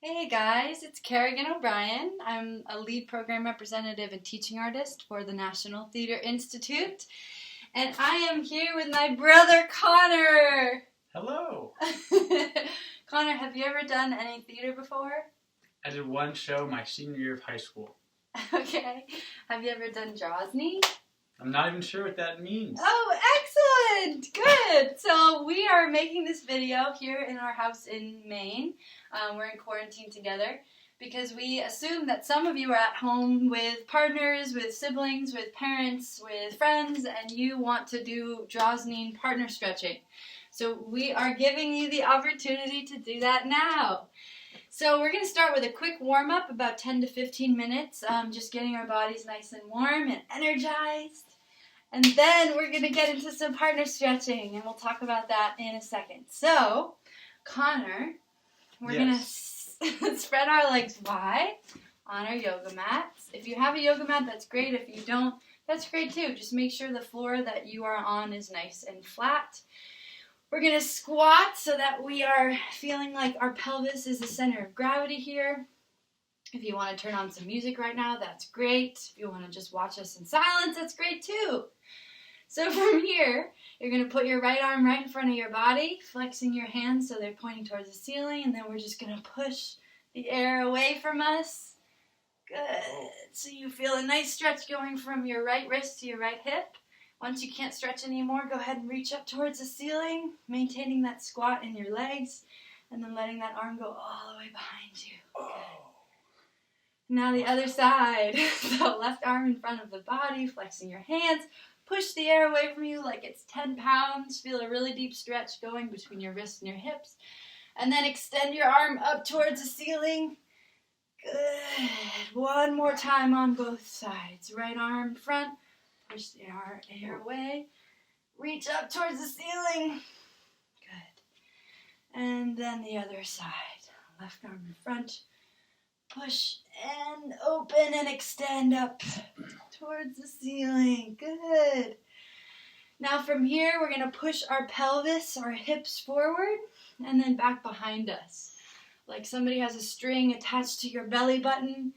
Hey guys, it's Carrigan O'Brien. I'm a lead program representative and teaching artist for the National Theatre Institute. And I am here with my brother Conor. Hello. Conor, have you ever done any theater before? I did one show my senior year of high school. Okay. Have you ever done Droznin? I'm not even sure what that means. Oh, excellent! Good! So we are making this video here in our house in Maine. We're in quarantine together because we assume that some of you are at home with partners, with siblings, with parents, with friends, and you want to do Droznin partner stretching. So we are giving you the opportunity to do that now. So we're going to start with a quick warm-up, about 10 to 15 minutes, just getting our bodies nice and warm and energized. And then we're going to get into some partner stretching, and we'll talk about that in a second. So, Conor, we're going to spread our legs wide on our yoga mats. If you have a yoga mat, that's great. If you don't, that's great too. Just make sure the floor that you are on is nice and flat. We're going to squat so that we are feeling like our pelvis is the center of gravity here. If you want to turn on some music right now, that's great. If you want to just watch us in silence, that's great too. So from here, you're going to put your right arm right in front of your body, flexing your hands so they're pointing towards the ceiling, and then we're just going to push the air away from us. Good. So you feel a nice stretch going from your right wrist to your right hip. Once you can't stretch anymore, go ahead and reach up towards the ceiling, maintaining that squat in your legs, and then letting that arm go all the way behind you. Good. Now the other side. So left arm in front of the body, flexing your hands. Push the air away from you like it's 10 pounds. Feel a really deep stretch going between your wrists and your hips. And then extend your arm up towards the ceiling. Good. One more time on both sides. Right arm front. Push the air away. Reach up towards the ceiling. Good. And then the other side. Left arm in front. Push and open and extend up towards the ceiling. Good. Now from here, we're going to push our pelvis, our hips forward, and then back behind us. Like somebody has a string attached to your belly button,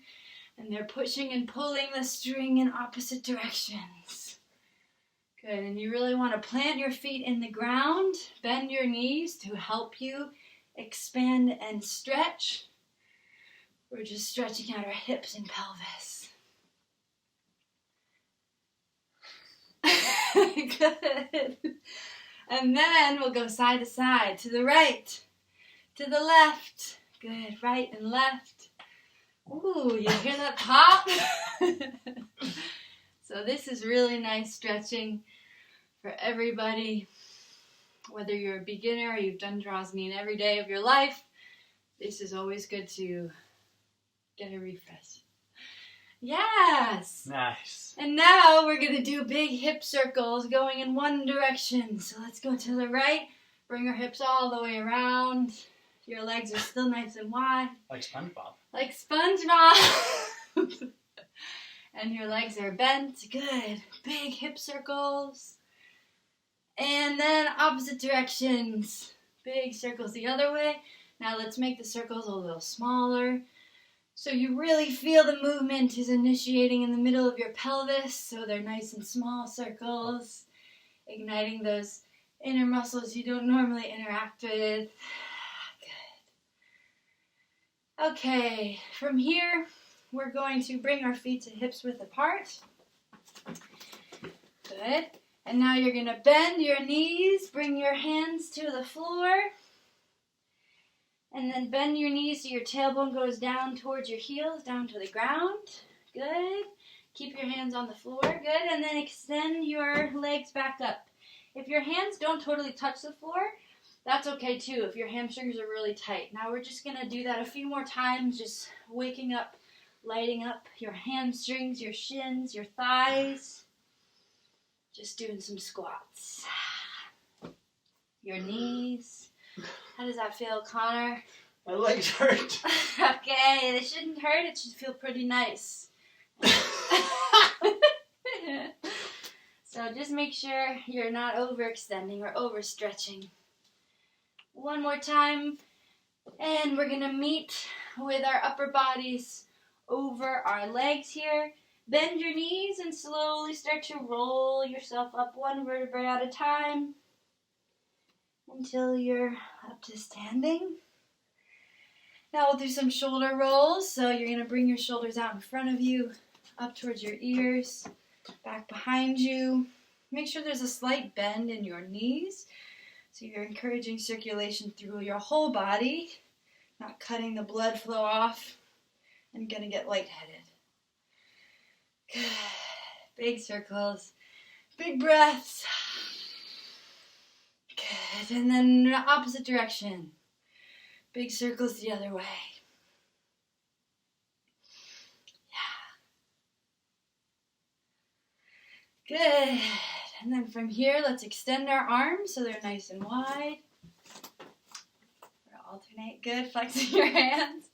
and they're pushing and pulling the string in opposite directions. Good. And you really want to plant your feet in the ground, bend your knees to help you expand and stretch. We're just stretching out our hips and pelvis. Good. And then we'll go side to side, to the right, to the left. Good, right and left. Ooh, you hear that pop? So this is really nice stretching for everybody. Whether you're a beginner or you've done Droznin every day of your life, this is always good to get a refresh. Yes! Nice. And now we're going to do big hip circles going in one direction. So let's go to the right. Bring our hips all the way around. Your legs are still nice and wide. Like SpongeBob. Like SpongeBob. And your legs are bent. Good. Big hip circles. And then opposite directions. Big circles the other way. Now let's make the circles a little smaller. So you really feel the movement is initiating in the middle of your pelvis, so they're nice and small circles, igniting those inner muscles you don't normally interact with. Good. Okay, from here, we're going to bring our feet to hips width apart. Good. And now you're going to bend your knees, bring your hands to the floor. And then bend your knees so your tailbone goes down towards your heels, down to the ground. Good. Keep your hands on the floor. Good. And then extend your legs back up. If your hands don't totally touch the floor, that's okay too, if your hamstrings are really tight. Now we're just going to do that a few more times, just waking up, lighting up your hamstrings, your shins, your thighs. Just doing some squats. Your knees. How does that feel, Conor? My legs hurt. Okay, they shouldn't hurt. It should feel pretty nice. So just make sure you're not overextending or overstretching. One more time, and we're going to meet with our upper bodies over our legs here. Bend your knees and slowly start to roll yourself up one vertebrae at a time until you're up to standing. Now we'll do some shoulder rolls. So you're going to bring your shoulders out in front of you, up towards your ears, back behind you. Make sure there's a slight bend in your knees. So you're encouraging circulation through your whole body, not cutting the blood flow off and going to get lightheaded. Good. Big circles. Big breaths. Good. And then the opposite direction. Big circles the other way. Yeah. Good. And then from here, let's extend our arms so they're nice and wide. Alternate. Good. Flexing your hands.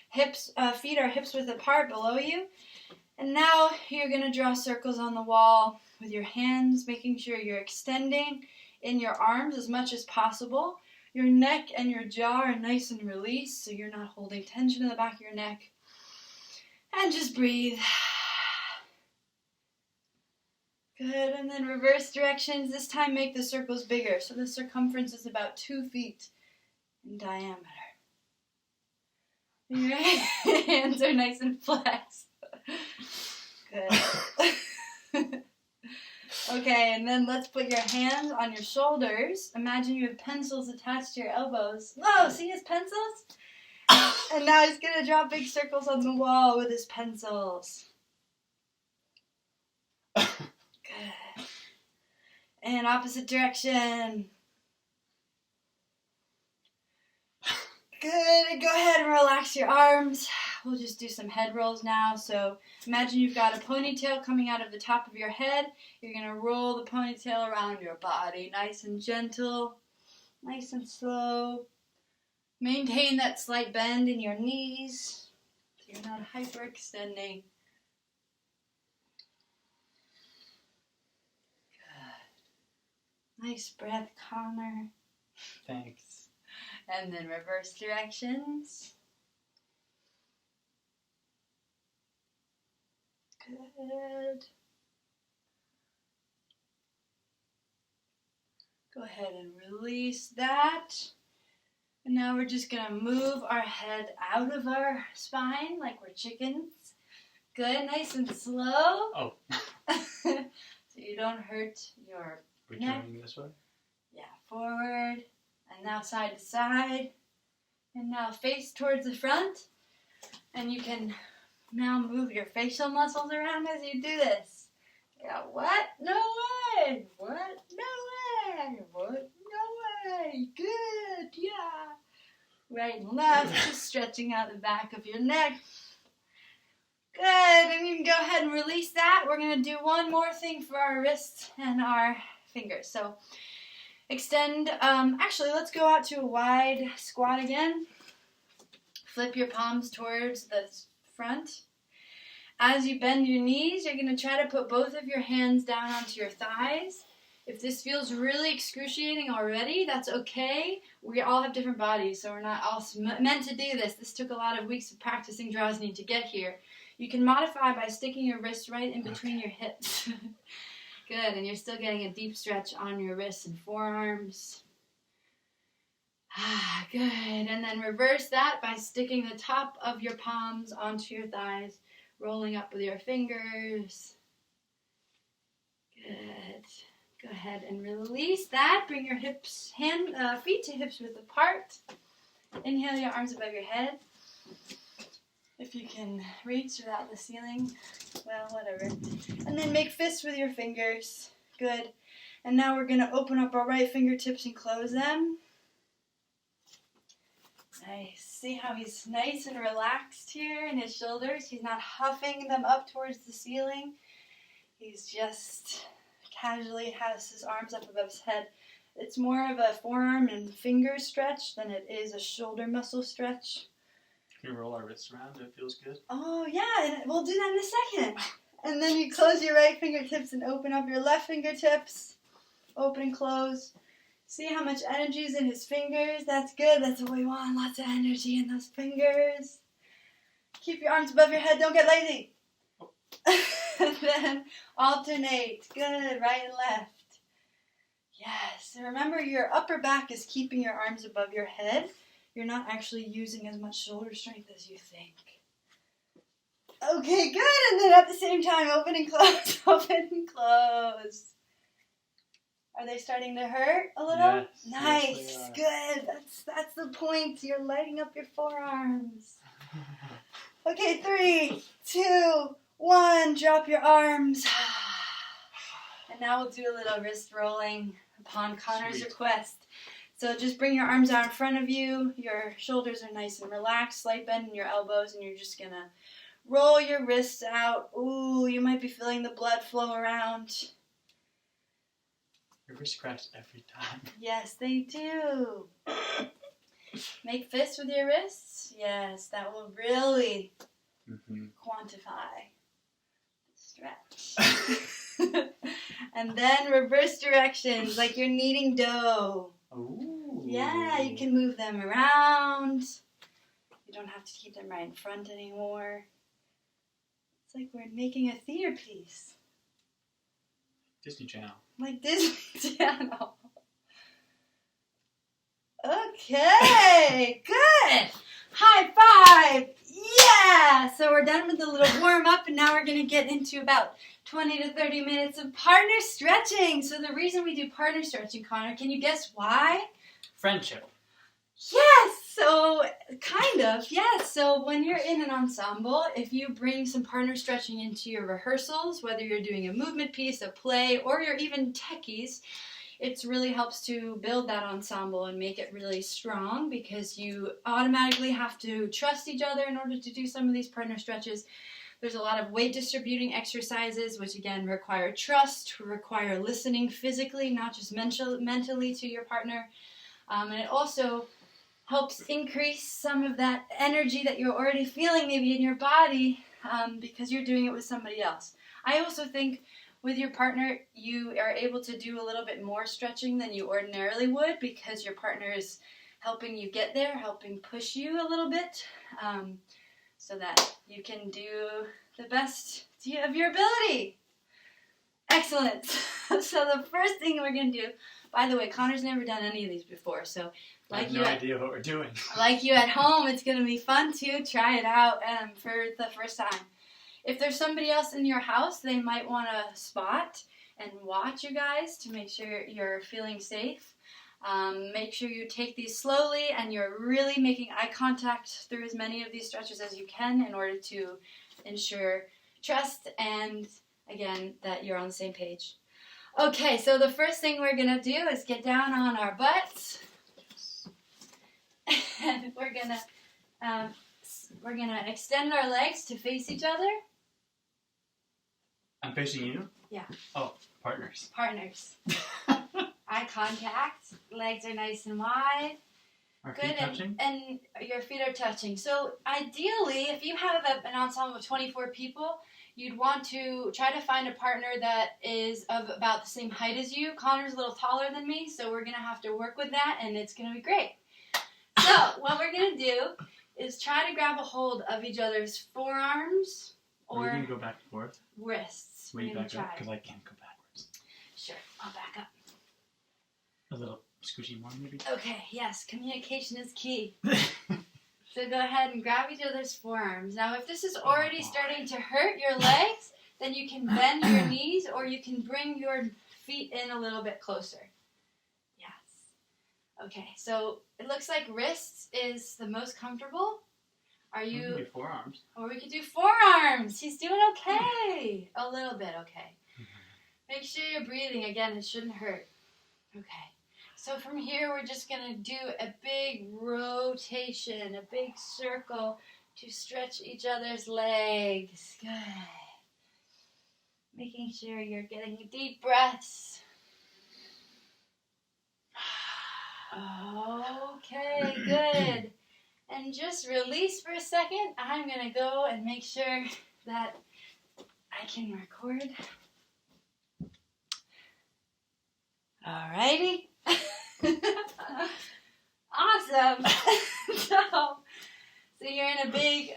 Hips, feet are hips width apart below you. And now you're going to draw circles on the wall with your hands, making sure you're extending in your arms as much as possible. Your neck and your jaw are nice and released, so you're not holding tension in the back of your neck. And just breathe. Good, and then reverse directions. This time make the circles bigger, so the circumference is about 2 feet in diameter. Your hands are nice and flexed. Good. Okay, and then let's put your hands on your shoulders. Imagine you have pencils attached to your elbows. Whoa, see his pencils? And now he's going to draw big circles on the wall with his pencils. Good. And opposite direction. Good. Go ahead and relax your arms. We'll just do some head rolls now. So imagine you've got a ponytail coming out of the top of your head. You're going to roll the ponytail around your body. Nice and gentle. Nice and slow. Maintain that slight bend in your knees so you're not hyperextending. Good. Nice breath, Conor. Thanks. And then reverse directions. Good. Go ahead and release that. And now we're just going to move our head out of our spine like we're chickens. Good, nice and slow. Oh. So you don't hurt your neck. Turning this way? Yeah, forward. And now side to side. And now face towards the front. And you can now move your facial muscles around as you do this. Yeah, what? No way! What? No way! What? No way! Good, yeah. Right and left, just stretching out the back of your neck. Good, and you can go ahead and release that. We're going to do one more thing for our wrists and our fingers. So extend, actually let's go out to a wide squat again. Flip your palms towards the front. As you bend your knees, you're going to try to put both of your hands down onto your thighs. If this feels really excruciating already, that's okay. We all have different bodies, so we're not all meant to do this. This took a lot of weeks of practicing Droznin to get here. You can modify by sticking your wrists right in between your hips. Good, and you're still getting a deep stretch on your wrists and forearms. Good, and then reverse that by sticking the top of your palms onto your thighs, rolling up with your fingers. Good. Go ahead and release that. Bring your hips, feet to hips width apart. Inhale your arms above your head. If you can reach without the ceiling, well, whatever. And then make fists with your fingers. Good. And now we're going to open up our right fingertips and close them. Nice. See how he's nice and relaxed here in his shoulders? He's not huffing them up towards the ceiling. He's just casually has his arms up above his head. It's more of a forearm and finger stretch than it is a shoulder muscle stretch. Can we roll our wrists around? It feels good. Oh, yeah, and we'll do that in a second. And then you close your right fingertips and open up your left fingertips. Open and close. See how much energy is in his fingers? That's good. That's what we want. Lots of energy in those fingers. Keep your arms above your head. Don't get lazy. And then alternate. Good. Right and left. Yes. And remember, your upper back is keeping your arms above your head. You're not actually using as much shoulder strength as you think. Okay, good. And then at the same time, open and close. Open and close. Are they starting to hurt a little? Yes, nice. yes, Good. That's the point. You're lighting up your forearms. Okay, 3, 2, 1. Drop your arms. And now we'll do a little wrist rolling upon Conor's request. So just bring your arms out in front of you. Your shoulders are nice and relaxed. Slight bend in your elbows, and you're just going to roll your wrists out. Ooh, you might be feeling the blood flow around. Your wrist cracks every time. Yes, they do. Make fists with your wrists. Yes, that will really quantify the stretch. And then reverse directions, like you're kneading dough. Ooh. Yeah, you can move them around. You don't have to keep them right in front anymore. It's like we're making a theater piece. Disney Channel. Like Disney Channel. Okay, good. High five. Yeah. So we're done with the little warm up, and now we're going to get into about 20 to 30 minutes of partner stretching. So the reason we do partner stretching, Conor, can you guess why? Friendship. Yes. So kind of. Yes. So when you're in an ensemble, if you bring some partner stretching into your rehearsals, whether you're doing a movement piece, a play, or you're even techies, it really helps to build that ensemble and make it really strong, because you automatically have to trust each other in order to do some of these partner stretches. There's a lot of weight distributing exercises, which again require trust, require listening physically, not just mentally to your partner. And it also helps increase some of that energy that you're already feeling maybe in your body, because you're doing it with somebody else. I also think with your partner, you are able to do a little bit more stretching than you ordinarily would, because your partner is helping you get there, helping push you a little bit, so that you can do the best of your ability. Excellent. So the first thing we're going to do, by the way, Conor's never done any of these before, so I have no idea what we're doing. Like you at home, it's going to be fun to try it out for the first time. If there's somebody else in your house, they might want to spot and watch you guys to make sure you're feeling safe. Make sure you take these slowly and you're really making eye contact through as many of these stretches as you can in order to ensure trust and, again, that you're on the same page. Okay, so the first thing we're going to do is get down on our butts. And we're gonna extend our legs to face each other. I'm facing you? Yeah. Oh, partners. Partners. Eye contact. Legs are nice and wide. Our feet touching? And your feet are touching. So ideally, if you have an ensemble of 24 people, you'd want to try to find a partner that is of about the same height as you. Conor's a little taller than me, so we're gonna have to work with that, and it's gonna be great. So what we're going to do is try to grab a hold of each other's forearms or you can go back and forth. Wrists. Will you back try. up? Because I can't go backwards. Sure, I'll back up. A little squishy more, maybe? Okay, yes, communication is key. So go ahead and grab each other's forearms. Now, if this is already starting to hurt your legs, then you can bend your knees or you can bring your feet in a little bit closer. Okay, so it looks like wrists is the most comfortable. Are you? We can do forearms. Or we could do forearms. He's doing okay. A little bit okay. Make sure you're breathing. Again, it shouldn't hurt. Okay. So from here, we're just going to do a big rotation, a big circle to stretch each other's legs. Good. Making sure you're getting deep breaths. Okay, good. And just release for a second. I'm going to go and make sure that I can record. Alrighty. Awesome. So you're in a big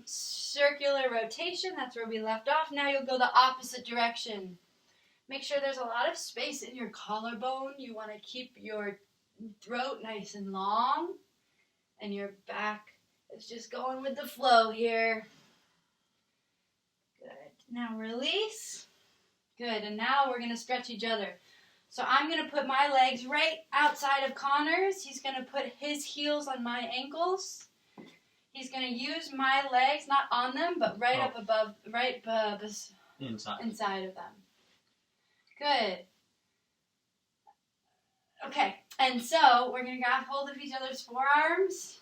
circular rotation. That's where we left off. Now you'll go the opposite direction. Make sure there's a lot of space in your collarbone. You want to keep your throat nice and long. And your back is just going with the flow here. Good. Now release. Good. And now we're going to stretch each other. So I'm going to put my legs right outside of Conor's. He's going to put his heels on my ankles. He's going to use my legs, not on them, but right up above, inside of them. Good. Okay, and so we're going to grab hold of each other's forearms.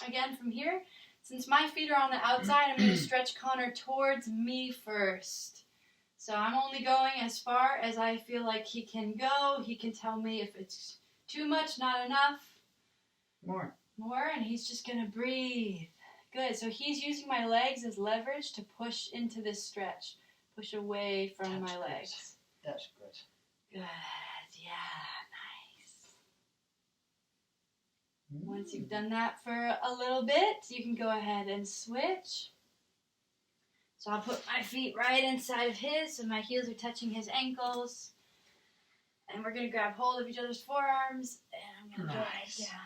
Again, from here. Since my feet are on the outside, I'm going to stretch Conor towards me first. So I'm only going as far as I feel like he can go. He can tell me if it's too much, not enough. More, and he's just going to breathe. Good. So he's using my legs as leverage to push into this stretch. Push away from my legs. That's good. Good. Yeah, nice. Once you've done that for a little bit, you can go ahead and switch. So I'll put my feet right inside of his, so my heels are touching his ankles. And we're going to grab hold of each other's forearms, and I'm going to go right down.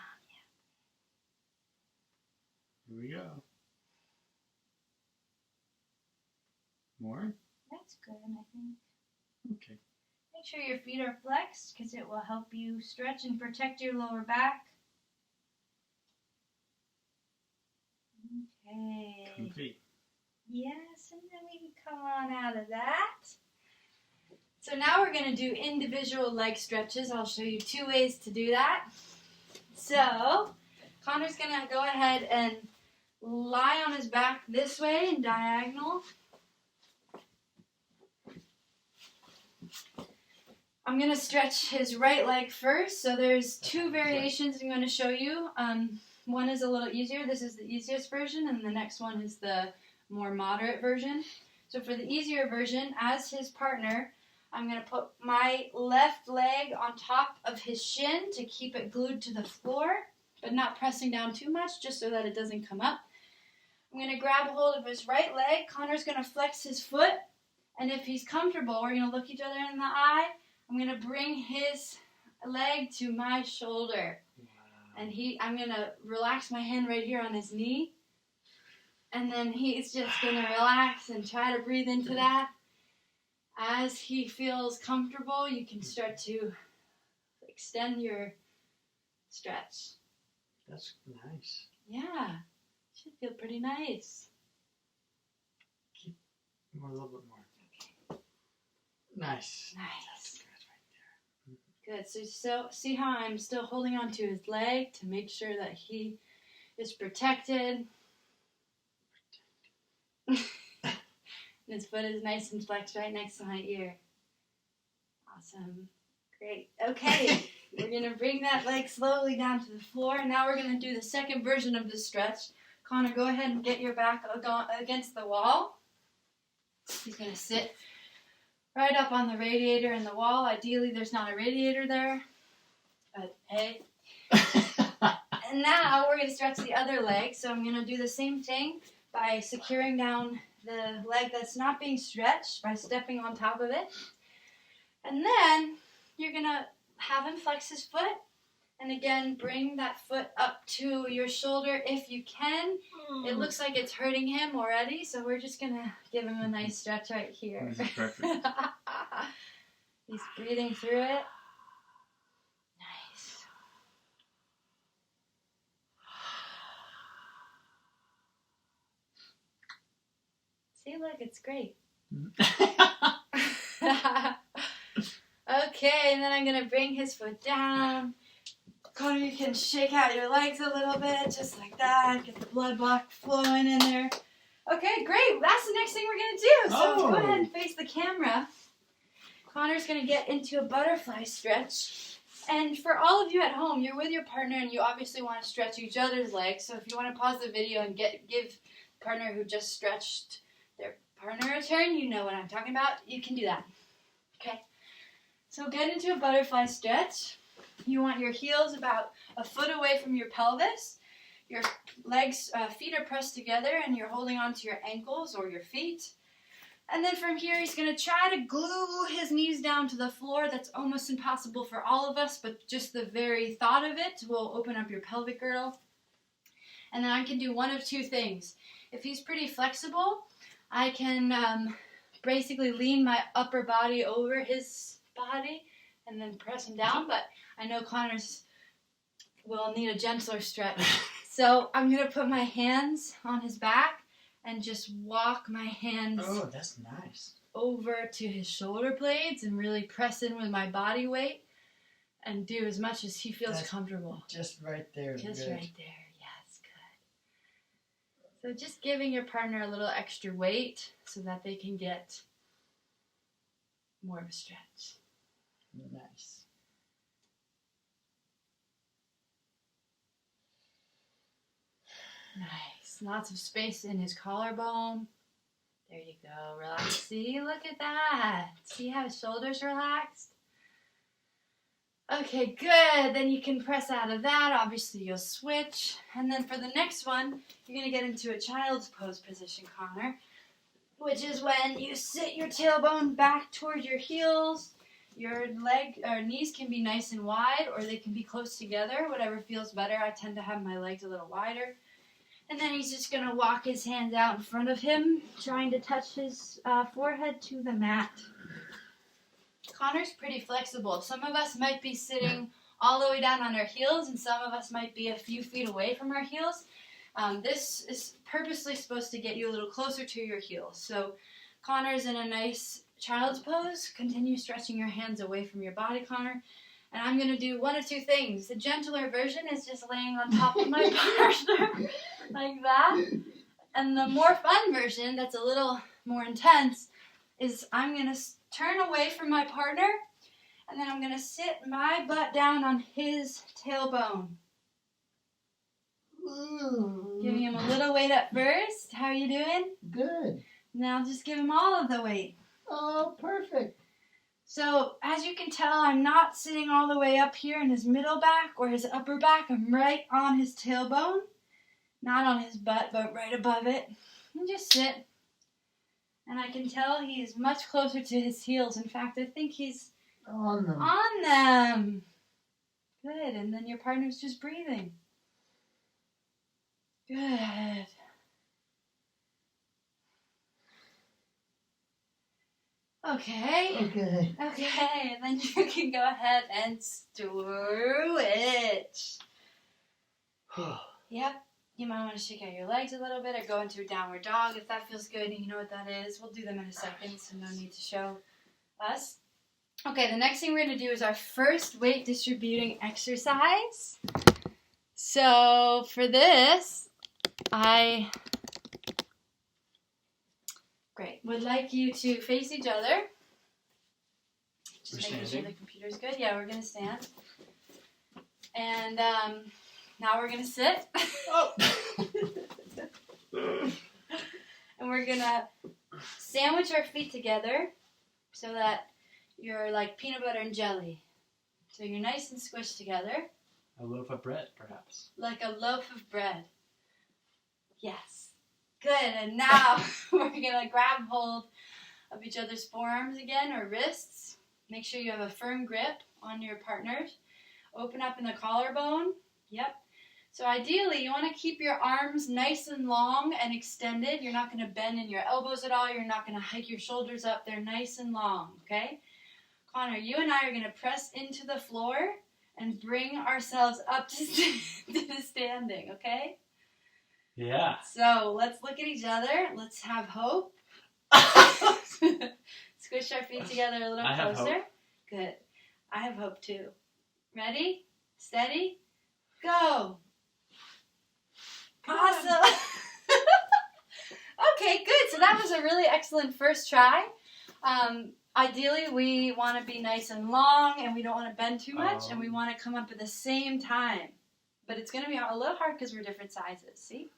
Here we go. More? That's good, I think. Okay. Make sure your feet are flexed, because it will help you stretch and protect your lower back. Okay. Comfy. Yes, and then we can come on out of that. So now we're going to do individual leg stretches. I'll show you 2 ways to do that. So Conor's going to go ahead and lie on his back this way in diagonal. I'm going to stretch his right leg first. So there's 2 variations I'm going to show you. One is a little easier. This is the easiest version, and the next one is the more moderate version. So for the easier version, as his partner, I'm going to put my left leg on top of his shin to keep it glued to the floor, but not pressing down too much, just so that it doesn't come up. I'm going to grab hold of his right leg. Conor's going to flex his foot, and if he's comfortable, we're going to look each other in the eye. I'm going to bring his leg to my shoulder. And I'm going to relax my hand right here on his knee. And then he's just going to relax and try to breathe into that. As he feels comfortable, you can start to extend your stretch. That's nice. Yeah. Should feel pretty nice. Keep a little bit more. Okay. Nice. Nice. Good. So see how I'm still holding on to his leg to make sure that he is protected. His foot is nice and flexed right next to my ear. Awesome. Great. Okay. We're going to bring that leg slowly down to the floor. Now we're going to do the second version of the stretch. Conor, go ahead and get your back against the wall. He's going to sit right up on the radiator in the wall. Ideally, there's not a radiator there. But hey. And now we're going to stretch the other leg. So I'm going to do the same thing by securing down the leg that's not being stretched by stepping on top of it. And then you're going to have him flex his foot. And again, bring that foot up to your shoulder if you can. It looks like it's hurting him already, so we're just going to give him a nice stretch right here. This is perfect. He's breathing through it. Nice. See, look, it's great. Okay, and then I'm going to bring his foot down. Conor, you can shake out your legs a little bit, just like that. Get the blood flowing in there. Okay, great. That's the next thing we're going to do. So go ahead and face the camera. Conor's going to get into a butterfly stretch. And for all of you at home, you're with your partner and you obviously want to stretch each other's legs. So if you want to pause the video and give the partner who just stretched their partner a turn, you know what I'm talking about, you can do that. Okay. So get into a butterfly stretch. You want your heels about a foot away from your pelvis. Your legs, feet are pressed together and you're holding onto your ankles or your feet. And then from here, he's going to try to glue his knees down to the floor. That's almost impossible for all of us, but just the very thought of it will open up your pelvic girdle. And then I can do one of two things. If he's pretty flexible, I can basically lean my upper body over his body and then press him down. But I know Conor's will need a gentler stretch. So I'm going to put my hands on his back and just walk my hands that's nice. over to his shoulder blades and really press in with my body weight and do as much as he feels comfortable. Just right there. Just good. right there. Yes, good. So just giving your partner a little extra weight so that they can get more of a stretch. Nice. Nice. Lots of space in his collarbone. There you go. Relax. See, look at that. See how his shoulders relaxed? Okay, good. Then you can press out of that. Obviously, you'll switch. And then for the next one, you're going to get into a child's pose position, Conor, which is when you sit your tailbone back toward your heels. Your knees can be nice and wide, or they can be close together, whatever feels better. I tend to have my legs a little wider. And then he's just going to walk his hands out in front of him, trying to touch his forehead to the mat. Conor's pretty flexible. Some of us might be sitting all the way down on our heels, and some of us might be a few feet away from our heels. This is purposely supposed to get you a little closer to your heels. So Conor's in a nice child's pose. Continue stretching your hands away from your body, Conor. And I'm going to do one of two things. The gentler version is just laying on top of my partner like that. And the more fun version, that's a little more intense, is I'm going to turn away from my partner, and then I'm going to sit my butt down on his tailbone. Ooh. Giving him a little weight at first. How are you doing? Good. Now just give him all of the weight. Oh, perfect. So, as you can tell, I'm not sitting all the way up here in his middle back or his upper back. I'm right on his tailbone. Not on his butt, but right above it. And just sit. And I can tell he is much closer to his heels. In fact, I think he's On them. on them. Good. And then your partner's just breathing. Good. Okay. Okay, and then you can go ahead and switch. Yep. You might want to shake out your legs a little bit or go into a downward dog if that feels good. You know what that is. We'll do them in a second, so no need to show us. Okay, the next thing we're going to do is our first weight distributing exercise. So for this, would like you to face each other. Just making sure the computer's good. Yeah, we're going to stand. And now we're going to sit. Oh. And we're going to sandwich our feet together so that you're like peanut butter and jelly. So you're nice and squished together. A loaf of bread, perhaps. Like a loaf of bread. Yes. Good. And now we're going to grab hold of each other's forearms again or wrists. Make sure you have a firm grip on your partners. Open up in the collarbone. Yep. So ideally, you want to keep your arms nice and long and extended. You're not going to bend in your elbows at all. You're not going to hike your shoulders up. They're nice and long, okay? Conor, you and I are going to press into the floor and bring ourselves up to the standing, okay? Yeah. So let's look at each other. Let's have hope. Squish our feet together a little closer. I have hope. Good. I have hope too. Ready? Steady? Go. Awesome. Okay, good. So that was a really excellent first try. Ideally, we want to be nice and long, and we don't want to bend too much, and we want to come up at the same time. But it's going to be a little hard because we're different sizes, see?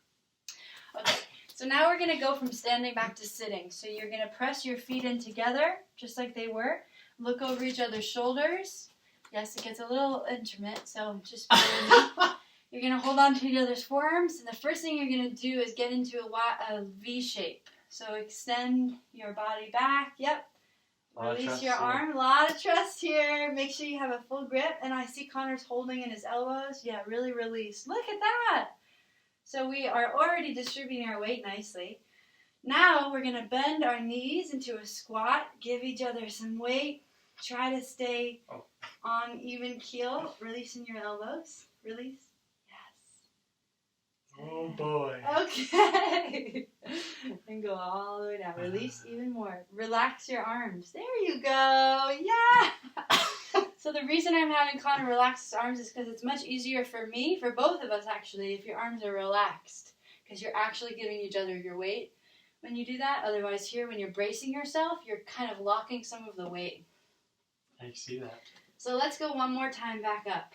Okay, so now we're going to go from standing back to sitting. So you're going to press your feet in together, just like they were. Look over each other's shoulders. Yes, it gets a little intimate, so just bear with me. You're going to hold on to each other's forearms, and the first thing you're going to do is get into a V shape. So extend your body back. Yep. Release your arm. A lot of trust here. Make sure you have a full grip. And I see Connor's holding in his elbows. Yeah, really release. Look at that. So we are already distributing our weight nicely. Now we're going to bend our knees into a squat. Give each other some weight. Try to stay on even keel. Releasing your elbows. Release. Oh boy. Okay. And go all the way down. Release even more. Relax your arms. There you go. Yeah. So the reason I'm having Conor relax his arms is because it's much easier for me, for both of us actually, if your arms are relaxed. Because you're actually giving each other your weight when you do that. Otherwise here, when you're bracing yourself, you're kind of locking some of the weight. I see that. So let's go one more time back up.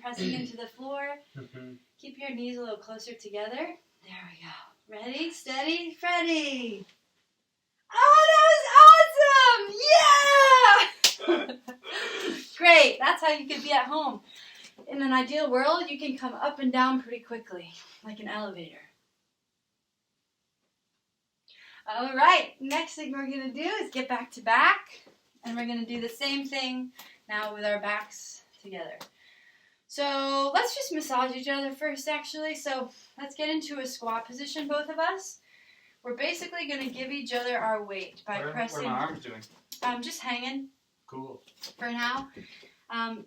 Pressing into the floor. Keep your knees a little closer together. There we go. Ready, steady, Freddy. Oh, that was awesome! Yeah! Great. That's how you could be at home. In an ideal world, you can come up and down pretty quickly, like an elevator. All right. Next thing we're going to do is get back to back. And we're going to do the same thing now with our backs together. So let's just massage each other first, actually. So let's get into a squat position, both of us. We're basically going to give each other our weight by pressing. What are my arms doing? Just hanging. Cool. For now.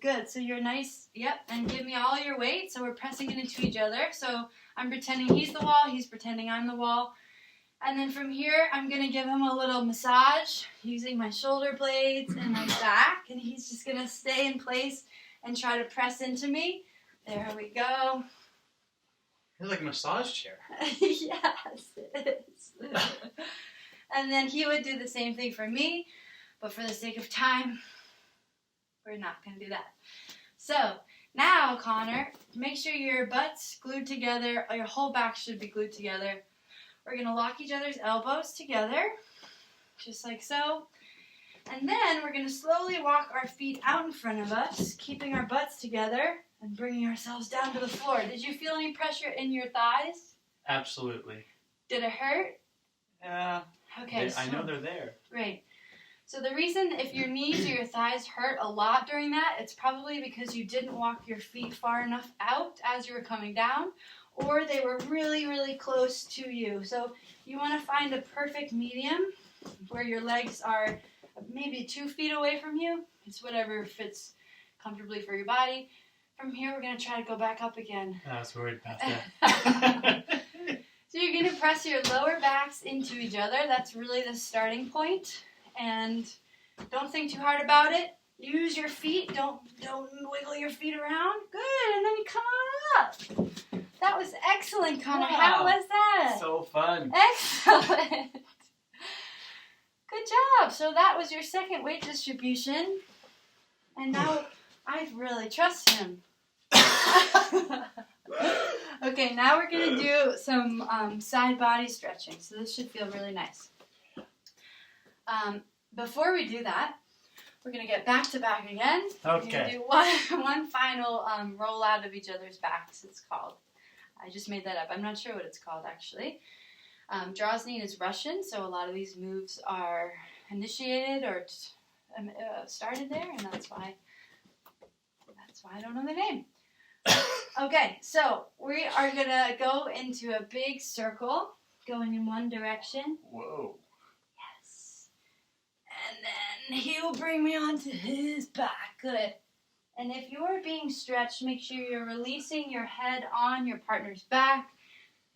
Good. So you're nice. Yep. And give me all your weight. So we're pressing it into each other. So I'm pretending he's the wall. He's pretending I'm the wall. And then from here, I'm going to give him a little massage using my shoulder blades and my back. And he's just going to stay in place and try to press into me. There we go. It's like a massage chair. Yes, it is. And then he would do the same thing for me, but for the sake of time, we're not going to do that. So, now, Conor, make sure your butt's glued together, or your whole back should be glued together. We're going to lock each other's elbows together, just like so. And then we're going to slowly walk our feet out in front of us, keeping our butts together and bringing ourselves down to the floor. Did you feel any pressure in your thighs? Absolutely. Did it hurt? Yeah. Okay. I know they're there. Great. So the reason if your knees or your thighs hurt a lot during that, it's probably because you didn't walk your feet far enough out as you were coming down, or they were really, really close to you. So you want to find a perfect medium where your legs are maybe 2 feet away from you. It's whatever fits comfortably for your body. From here, we're going to try to go back up again. I was worried about that. So you're going to press your lower backs into each other. That's really the starting point. And don't think too hard about it. Use your feet. Don't wiggle your feet around. Good. And then you come on up. That was excellent, Conor. Wow. How was that? So fun. Excellent. Good job. So that was your second weight distribution. And now I really trust him. Okay, now we're going to do some side body stretching. So this should feel really nice. Before we do that, we're going to get back to back again. Okay. We're going to do one final roll out of each other's backs, it's called. I just made that up. I'm not sure what it's called, actually. Droznin is Russian, so a lot of these moves are initiated or started there, and that's why I don't know the name. Okay, so we are going to go into a big circle, going in one direction. Whoa. Yes. And then he'll bring me onto his back. Good. And if you're being stretched, make sure you're releasing your head on your partner's back.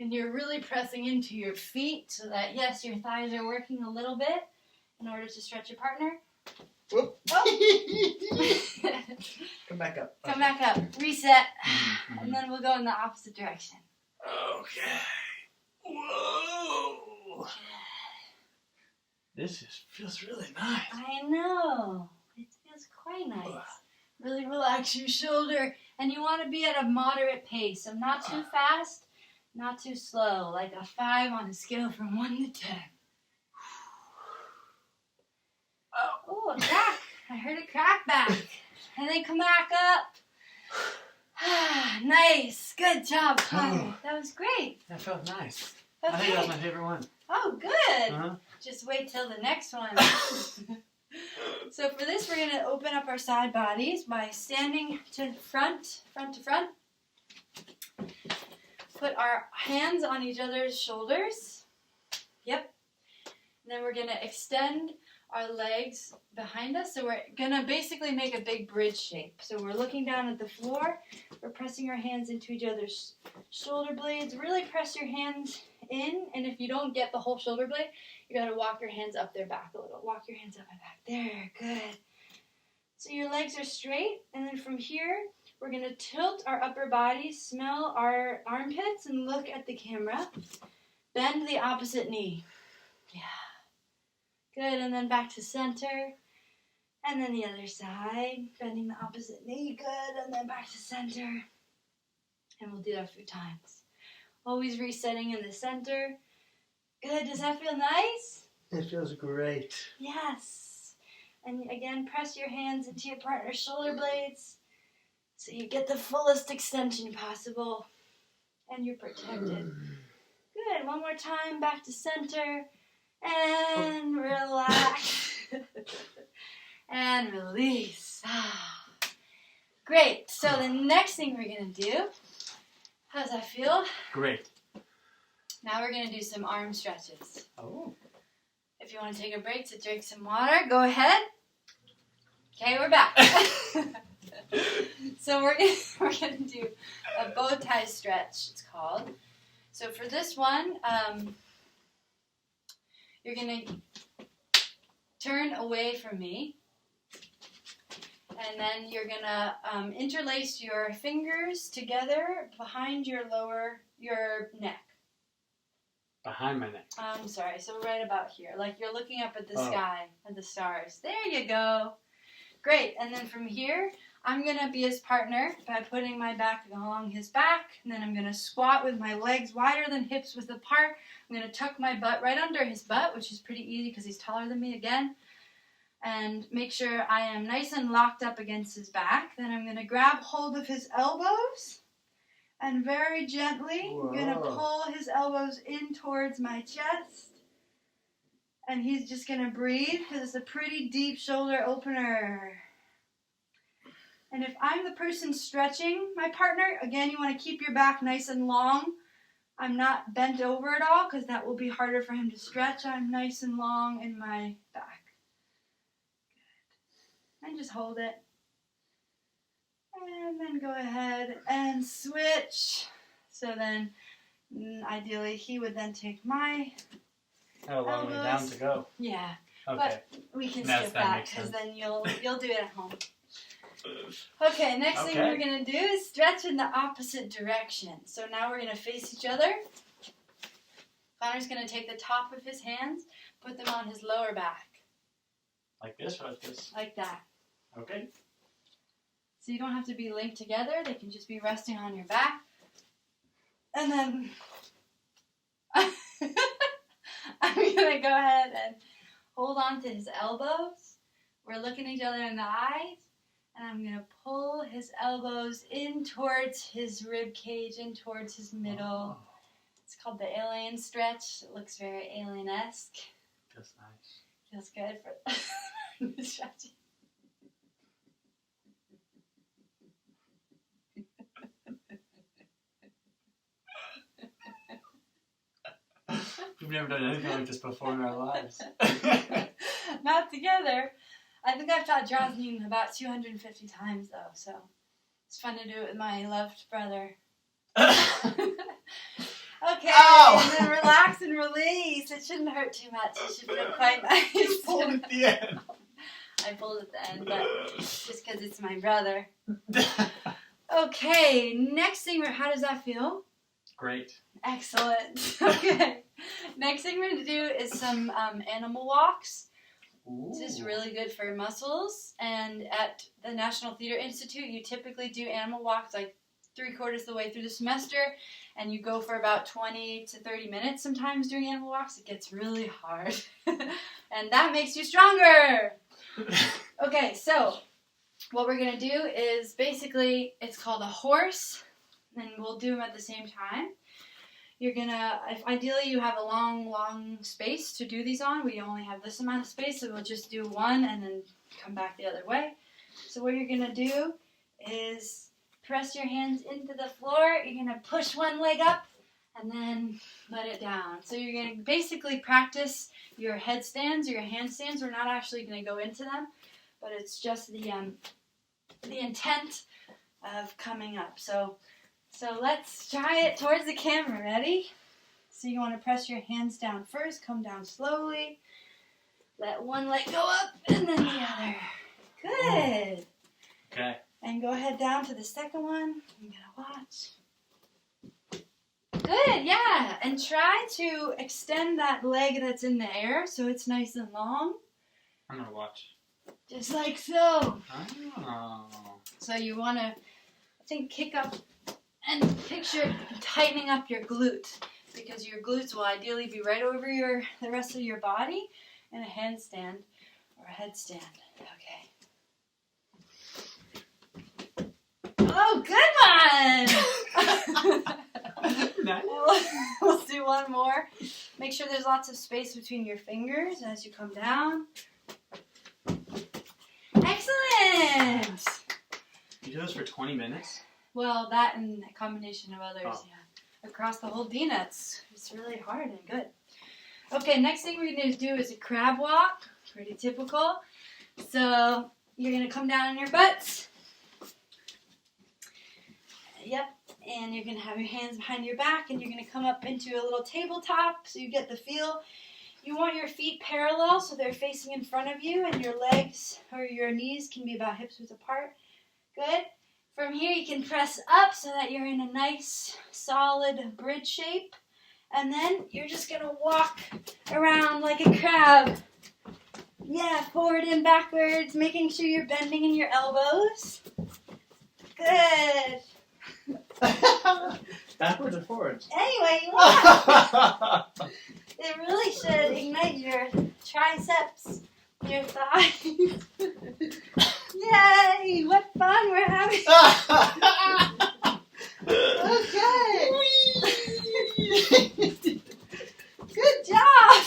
And you're really pressing into your feet so that, yes, your thighs are working a little bit in order to stretch your partner. Whoop. Oh. Come back up. Come back up. Reset. And then we'll go in the opposite direction. Okay. Whoa. This feels really nice. I know. It feels quite nice. Really relax your shoulder. And you want to be at a moderate pace. So not too fast, not too slow. Like a 5 on a scale from 1 to 10. Oh, a crack. I heard a crack back. And then come back up. Nice. Good job, Conor. That was great. That felt nice. Okay. I think that was my favorite one. Oh, good. Uh-huh. Just wait till the next one. So for this, we're going to open up our side bodies by standing to front to front. Put our hands on each other's shoulders. Yep. And then we're going to extend our legs behind us. So we're going to basically make a big bridge shape. So we're looking down at the floor. We're pressing our hands into each other's shoulder blades. Really press your hands in. And if you don't get the whole shoulder blade, you got to walk your hands up their back a little. Walk your hands up and back. There. Good. So your legs are straight. And then from here, we're going to tilt our upper body, smell our armpits, and look at the camera. Bend the opposite knee. Yeah. Good, and then back to center. And then the other side. Bending the opposite knee. Good, and then back to center. And we'll do that a few times. Always resetting in the center. Good, does that feel nice? It feels great. Yes. And again, press your hands into your partner's shoulder blades so you get the fullest extension possible. And you're protected. Good, one more time, back to center. And relax. And release. Great. So the next thing we're going to do, how does that feel? Great. Now we're going to do some arm stretches. Oh. If you want to take a break to drink some water, go ahead. Okay, we're back. So we're going to do a bow tie stretch, it's called. So for this one, you're going to turn away from me, and then you're going to interlace your fingers together behind your neck. Behind my neck. I'm sorry, so right about here, like you're looking up at the sky, at the stars. There you go. Great, and then from here, I'm going to be his partner by putting my back along his back, and then I'm going to squat with my legs wider than hips width apart. I'm going to tuck my butt right under his butt, which is pretty easy because he's taller than me again, and make sure I am nice and locked up against his back. Then I'm going to grab hold of his elbows, and very gently, I'm going to pull his elbows in towards my chest, and he's just going to breathe because it's a pretty deep shoulder opener. And if I'm the person stretching my partner, again, you want to keep your back nice and long. I'm not bent over at all because that will be harder for him to stretch. I'm nice and long in my back. Good. And just hold it. And then go ahead and switch. So then, ideally, he would then take my How long way down to go? Yeah. Okay. But we can skip that because then you'll do it at home. Okay, next thing we're going to do is stretch in the opposite direction. So now we're going to face each other. Conor's going to take the top of his hands, put them on his lower back. Like this or like this? Like that. Okay. So you don't have to be linked together. They can just be resting on your back. And then I'm going to go ahead and hold on to his elbows. We're looking each other in the eyes. And I'm going to pull his elbows in towards his rib cage, in towards his middle. Oh. It's called the alien stretch. It looks very alien-esque. Feels nice. Feels good for the stretching. We've never done anything like this before in our lives. Not together. I think I've taught Droznin about 250 times, though, so it's fun to do it with my loved brother. Okay, Ow! And then relax and release. It shouldn't hurt too much. It should feel quite nice. You pulled at the end. I pulled at the end, but just because it's my brother. Okay, next thing, how does that feel? Great. Excellent. Okay, next thing we're going to do is some animal walks. Ooh. This is really good for muscles, and at the National Theater Institute, you typically do animal walks like 3/4 of the way through the semester, and you go for about 20 to 30 minutes sometimes doing animal walks. It gets really hard, and that makes you stronger. Okay, so what we're going to do is basically, it's called a horse, and we'll do them at the same time. You're going to, if ideally you have a long space to do these on, we only have this amount of space, so we'll just do one and then come back the other way. So what you're going to do is press your hands into the floor. You're going to push one leg up and then let it down. So you're going to basically practice your headstands or your handstands. We're not actually going to go into them, but it's just the intent of coming up. So let's try it towards the camera. Ready? So you want to press your hands down first. Come down slowly. Let one leg go up and then the other. Good. Okay. And go ahead down to the second one. I'm going to watch. Good, yeah. And try to extend that leg that's in the air so it's nice and long. I'm going to watch. Just like so. Oh. So you want to, I think, kick up and picture tightening up your glute, because your glutes will ideally be right over the rest of your body in a handstand or a headstand. Okay. Oh, good one! Nice. We'll do one more. Make sure there's lots of space between your fingers as you come down. Excellent! You do this for 20 minutes? Well, that and a combination of others, Oh. yeah. Across the whole D nuts. It's really hard and good. Okay, next thing we're going to do is a crab walk. Pretty typical. So you're going to come down on your butts. Yep. And you're going to have your hands behind your back, and you're going to come up into a little tabletop so you get the feel. You want your feet parallel so they're facing in front of you, and your legs or your knees can be about hips width apart. Good. From here you can press up so that you're in a nice solid bridge shape. And then you're just going to walk around like a crab. Yeah, forward and backwards, making sure you're bending in your elbows. Good. Backwards or forwards? Anyway, you want. It really should ignite your triceps, your thighs. Yay! What fun we're having. Okay. Good job.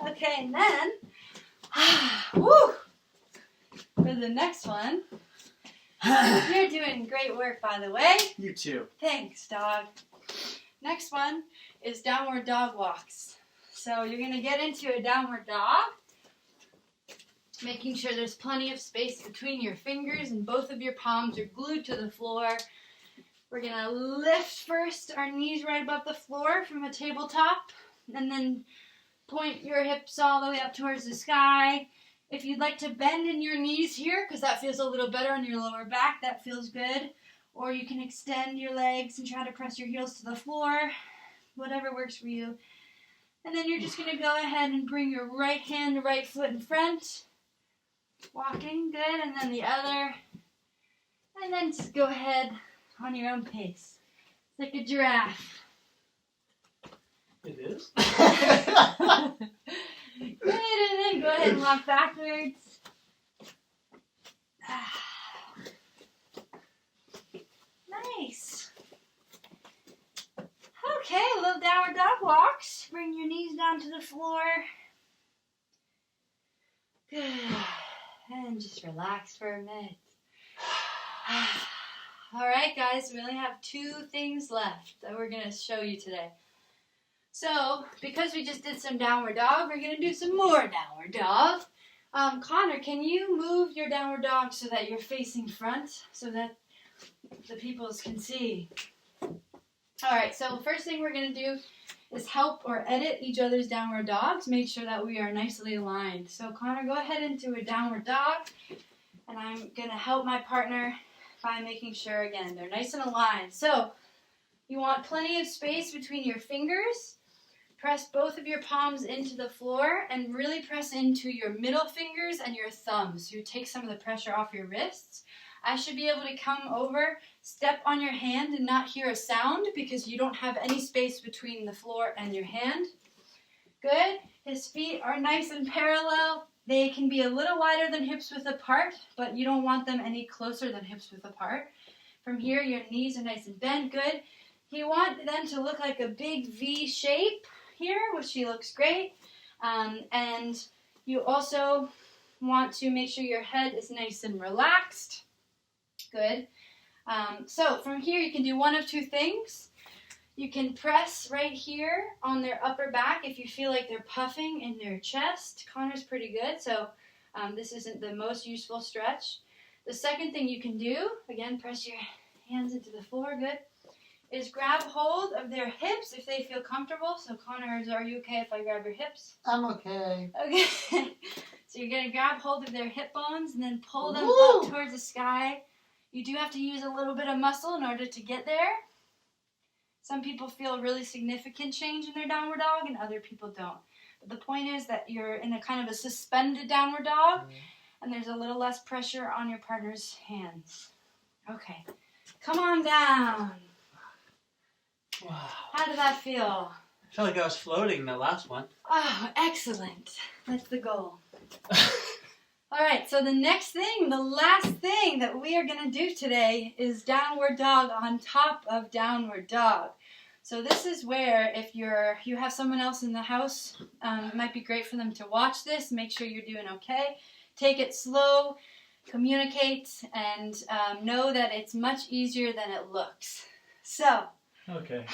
Okay, and then, woo, for the next one. You're doing great work, by the way. You too. Thanks, dog. Next one is downward dog walks. So you're going to get into a downward dog, making sure there's plenty of space between your fingers and both of your palms are glued to the floor. We're going to lift first our knees right above the floor from a tabletop, and then point your hips all the way up towards the sky. If you'd like to bend in your knees here, because that feels a little better on your lower back, that feels good. Or you can extend your legs and try to press your heels to the floor, whatever works for you. And then you're just going to go ahead and bring your right hand, right foot in front. Walking, good, and then the other. And then just go ahead on your own pace. It's like a giraffe. It is? Good, and then go ahead and walk backwards. Nice. Okay, little downward dog walks. Bring your knees down to the floor. Good. And just relax for a minute. Alright guys, we only have 2 things left that we're going to show you today. So, because we just did some downward dog, we're going to do some more downward dog. Conor, can you move your downward dog so that you're facing front so that the peoples can see? Alright, so the first thing we're going to do is help or edit each other's downward dogs. Make sure that we are nicely aligned. So Conor, go ahead into a downward dog, and I'm going to help my partner by making sure, again, they're nice and aligned. So, you want plenty of space between your fingers. Press both of your palms into the floor and really press into your middle fingers and your thumbs. You take some of the pressure off your wrists. I should be able to come over, step on your hand and not hear a sound because you don't have any space between the floor and your hand. Good. His feet are nice and parallel. They can be a little wider than hips width apart, but you don't want them any closer than hips width apart. From here, your knees are nice and bent. Good. You want them to look like a big V shape here, which looks great. And you also want to make sure your head is nice and relaxed. Good. So from here, you can do one of two things. You can press right here on their upper back if you feel like they're puffing in their chest. Connor's pretty good, so this isn't the most useful stretch. The second thing you can do, again, press your hands into the floor, good, is grab hold of their hips if they feel comfortable. So Connor, are you okay if I grab your hips? I'm okay. Okay. So you're going to grab hold of their hip bones and then pull them up towards the sky. You do have to use a little bit of muscle in order to get there. Some people feel a really significant change in their downward dog and other people don't. But the point is that you're in a kind of a suspended downward dog and there's a little less pressure on your partner's hands. Okay. Come on down. Wow. How did that feel? I felt like I was floating the last one. Oh, excellent. That's the goal. All right, so the next thing, the last thing that we are going to do today is downward dog on top of downward dog. So this is where if you have someone else in the house, it might be great for them to watch this, make sure you're doing okay. Take it slow, communicate, and know that it's much easier than it looks. So. Okay.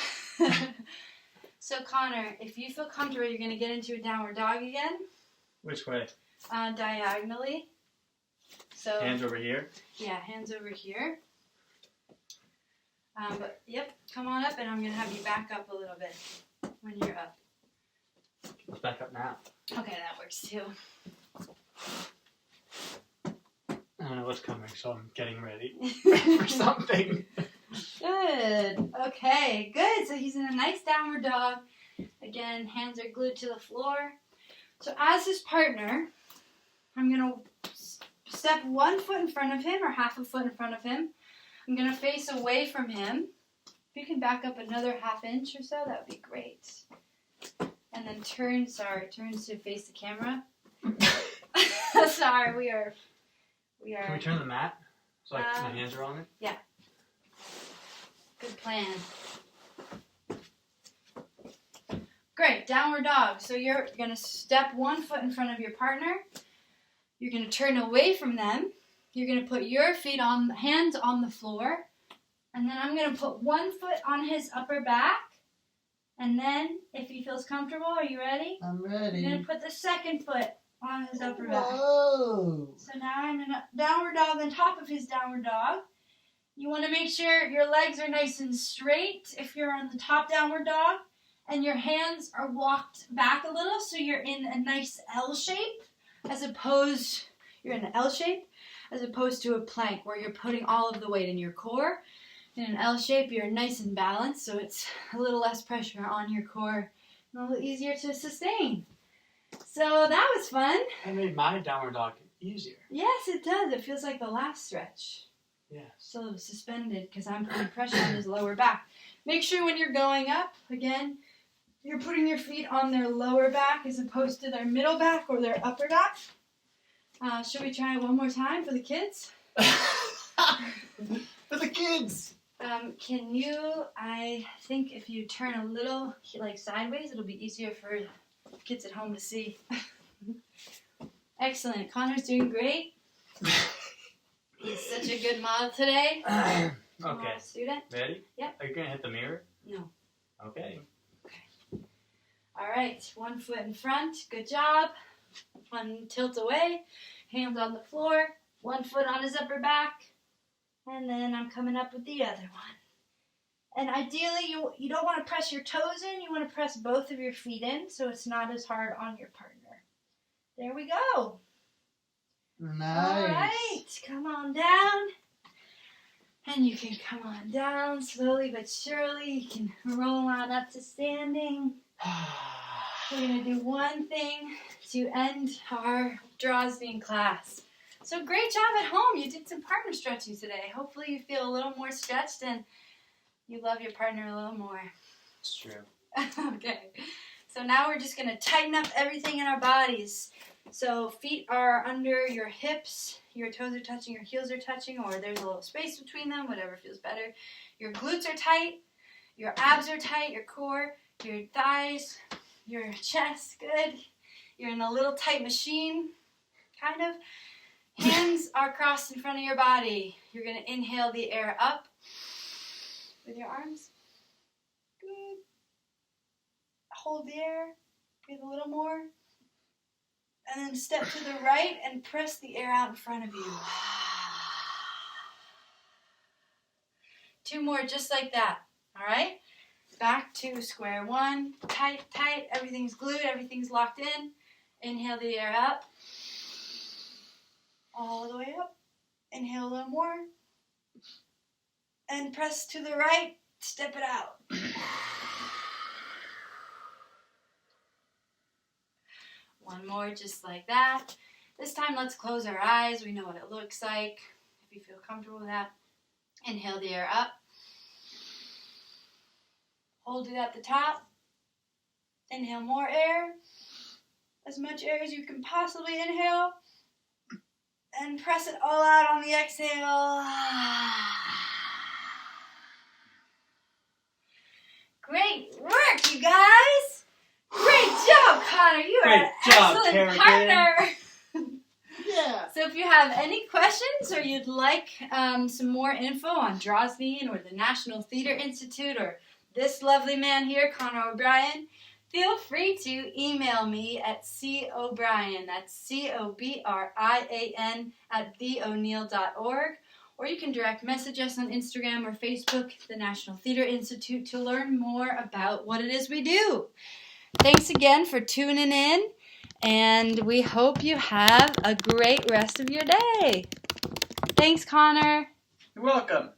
So Connor, if you feel comfortable, you're going to get into a downward dog again. Which way? Diagonally. So hands over here? Yeah, hands over here. But yep, come on up and I'm going to have you back up a little bit when you're up. Let's back up now. Okay, that works too. I don't know what's coming, so I'm getting ready for something. Good. Okay, good. So he's in a nice downward dog. Again, hands are glued to the floor. So as his partner, I'm going to step 1 foot in front of him or half a foot in front of him. I'm going to face away from him. If you can back up another half inch or so, that would be great. And then turn to face the camera. Sorry, we are. Can we turn the mat so my hands are on it? Yeah. Good plan. Great, downward dog. So you're going to step 1 foot in front of your partner. You're going to turn away from them. You're going to put your hands on the floor. And then I'm going to put 1 foot on his upper back. And then, if he feels comfortable, are you ready? I'm ready. You're going to put the second foot on his upper back. Whoa. So now I'm in a downward dog on top of his downward dog. You want to make sure your legs are nice and straight if you're on the top downward dog. And your hands are walked back a little so you're in a nice L shape you're in an L shape as opposed to a plank where you're putting all of the weight in your core. In an L shape, you're nice and balanced, so it's a little less pressure on your core and a little easier to sustain. So that was fun. I made my downward dog easier. Yes, it does. It feels like the last stretch. Yes. So suspended because I'm putting pressure on his lower back. Make sure when you're going up, again, you're putting your feet on their lower back as opposed to their middle back or their upper back. Should we try it one more time for the kids? For the kids! I think if you turn a little like sideways, it'll be easier for kids at home to see. Excellent. Connor's doing great. He's such a good model today. Okay. Student. Ready? Yep. Are you going to hit the mirror? No. Okay. All right. 1 foot in front. Good job. One tilt away. Hands on the floor. 1 foot on his upper back. And then I'm coming up with the other one. And ideally, you don't want to press your toes in. You want to press both of your feet in so it's not as hard on your partner. There we go. Nice. All right. Come on down. And you can come on down slowly but surely. You can roll on up to standing. We're going to do one thing to end our Droznin class. So great job at home. You did some partner stretching today. Hopefully you feel a little more stretched and you love your partner a little more. It's true. Okay. So now we're just going to tighten up everything in our bodies. So feet are under your hips, your toes are touching, your heels are touching, or there's a little space between them, whatever feels better. Your glutes are tight, your abs are tight, your core, your thighs, your chest, good. You're in a little tight machine, kind of. Hands are crossed in front of your body. You're going to inhale the air up with your arms. Good. Hold the air. Breathe a little more. And then step to the right and press the air out in front of you. 2 more just like that. All right? Back to square one. Tight, tight. Everything's glued. Everything's locked in. Inhale the air up. All the way up. Inhale a little more. And press to the right. Step it out. One more just like that. This time let's close our eyes. We know what it looks like. If you feel comfortable with that. Inhale the air up. Hold it at the top. Inhale more air. As much air as you can possibly inhale. And press it all out on the exhale. Great work, you guys. Great job, Connor. You are an excellent partner. Yeah. So if you have any questions or you'd like some more info on Droznin or the National Theatre Institute or this lovely man here, Conor O'Brien, feel free to email me at cobrian, that's COBRIAN @theo'neill.org, or you can direct message us on Instagram or Facebook, the National Theatre Institute, to learn more about what it is we do. Thanks again for tuning in, and we hope you have a great rest of your day. Thanks, Connor. You're welcome.